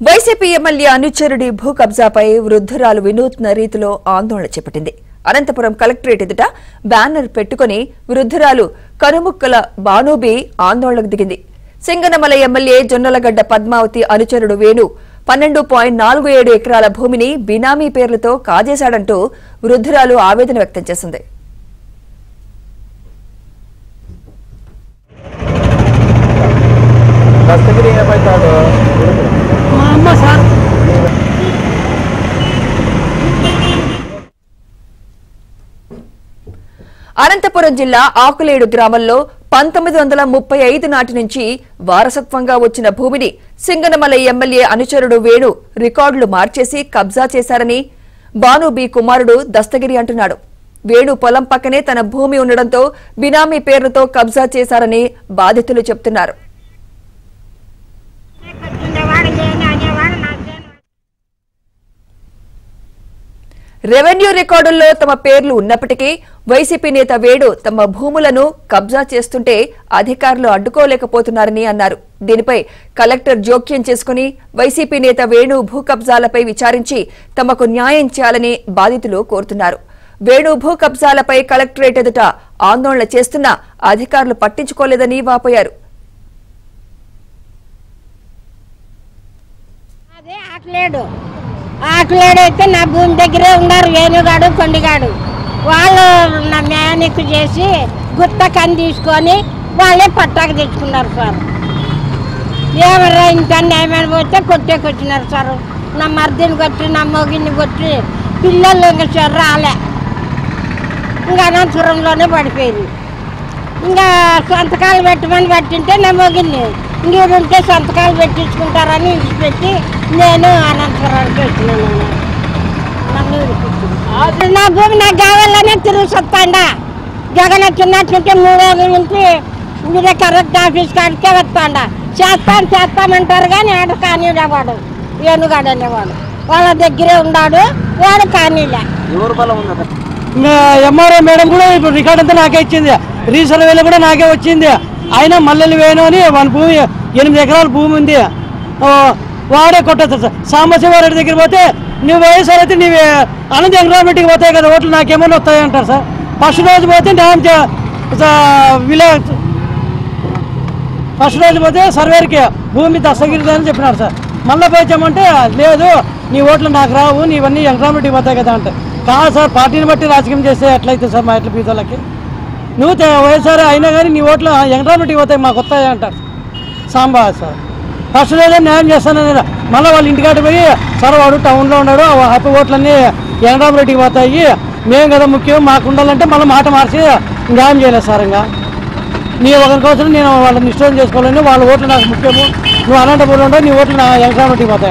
YCP MLA అనుచరుడి భూ కబ్జాపై వృద్ధురాలు వినూత్న రీతిలో ఆందోళన చేపట్టింది. అనంతపురం కలెక్టరేట్ ఎదుట బ్యానర్ పెట్టుకుని వృద్ధురాలు కనుముక్కల బానూబి ఆందోళనకు దిగింది. సింగనమల ఎమ్మెల్యే జొన్నలగడ్డ పద్మావతి అనుచరుడు వేణు 12.47 ఎకరాల భూమిని బినామీ పేర్లతో కాజేశాడంటూ వృద్ధురాలు ఆవేదన వ్యక్తం చేసింది. అనంతపురం జిల్లా ఆకులేడు గ్రామంలో 1935 నాటి నుంచి వారసత్వంగా వచ్చిన భూమిని సింగనమల ఎమ్మెల్యే అనుచరుడు వేణు రికార్డులు మార్చేసి కబ్జా చేశారని బానూబి కుమారుడు దస్తగిరి అంటున్నాడు. వేణు పొలం పక్కనే తన భూమి ఉండడంతో బినామీ పేరుతో కబ్జా చేశారని బాధితులు చెబుతున్నారు. రెవెన్యూ రికార్డుల్లో తమ పేర్లు ఉన్నప్పటికీ వైసీపీ నేత వేణు తమ భూములను కబ్జా చేస్తుంటే అధికారులు అడ్డుకోలేకపోతున్నారని అన్నారు. దీనిపై కలెక్టర్ జోక్యం చేసుకుని వైసీపీ నేత వేణు భూ కబ్జాలపై విచారించి తమకు న్యాయం చేయాలని బాధితులు కోరుతున్నారు. వేణు భూ కబ్జాలపై కలెక్టరేట్ ఎదుట ఆందోళన చేస్తున్నా అధికారులు పట్టించుకోలేదని వాపోయారు. ఆకులేడైతే నా భూమి దగ్గరే ఉన్నారు వేణుగాడు కొండిగాడు. వాళ్ళు నా మ్యానిక్ చేసి గుత్త కని తీసుకొని వాళ్ళే పట్టాకు తెచ్చుకున్నారు సార్. ఏమరా ఇంత ఏమైనా పోతే కొట్టేకొచ్చినారు సార్. నా మర్దిని కొట్టి నా మొగిని కొట్టి పిల్లలు ఇంకా సార్ రాలే. ఇంకా అనంతపురంలోనే పడిపోయింది. ఇంకా సంతకాలు పెట్టమని పెట్టింటే నా మొగిని ఇంకేడుంటే సంతకాలు పెట్టించుకుంటారని పెట్టి నేను అనంతపురానికి వచ్చినాను. నా భూమి నాకు కావాలనే తిరిగి వస్తాండా. జగన్ వచ్చినట్టుంటే 3 ఏళ్ళ నుంచి మీరే కరెక్ట్ ఆఫీస్ కాడికే వస్తాండా. చేస్తామంటారు కానీ ఆడ కానీవాడు వేణుగాడు అనేవాడు వాళ్ళ దగ్గరే ఉన్నాడు. వాడు కానీలే. ఎంఆర్ఓ మేడం కూడా ఇప్పుడు రికార్డ్ అంతా నాకే ఇచ్చింది. రీసర్వేలో కూడా నాకే వచ్చింది. అయినా మల్లెలు వేణు అని వాళ్ళ భూమి 8 ఎకరాల భూమి ఉంది. వాడే కొట్టేస్తారు సార్. సాంబశివారెడ్డి దగ్గర పోతే నువ్వు వైఎస్ఆర్ అయితే నీవు అనంత ఎంగ్రామెంట్కి పోతాయి కదా ఓట్లు నాకేమో వస్తాయి అంటారు సార్. ఫస్ట్ రోజు పోతే సర్వేకి భూమి దస్తగిరి అని చెప్పినారు సార్. మళ్ళీ పోయించామంటే లేదు నీ ఓట్లు నాకు రావు నీవన్నీ ఎంగ్రామెంట్కి పోతాయి కదా అంటే. కాదు సార్, పార్టీని బట్టి రాజకీయం చేస్తే ఎట్లయితే సార్ మా ఎట్ల పీతలకి నువ్వు వైఎస్ఆర్ అయినా కానీ నీ ఓట్లు ఎంగ్రామెంట్కి పోతాయి మాకు వస్తాయి అంటారు సాంబా సార్. ఫస్ట్ రోజే న్యాయం చేస్తానని మళ్ళీ వాళ్ళ ఇంటికాడ పోయి సార్ వాడు టౌన్లో ఉన్నాడు హ్యాపీ ఓట్లన్నీ ఎంగ్రామెంట్కి పోతాయి మేము కదా ముఖ్యం మాకు ఉండాలంటే మళ్ళీ మాట మార్చి న్యాయం చేయలేదు సార్. ఇంకా నీ ఒకరి కోసం నేను వాళ్ళని నిశ్చయం చేసుకోవాలని వాళ్ళ ఓట్లు నాకు ముఖ్యము. నువ్వు అనంతపురం ఉండవు నీ ఓట్లు నా ఎంగ్రామెంట్కి పోతాయి.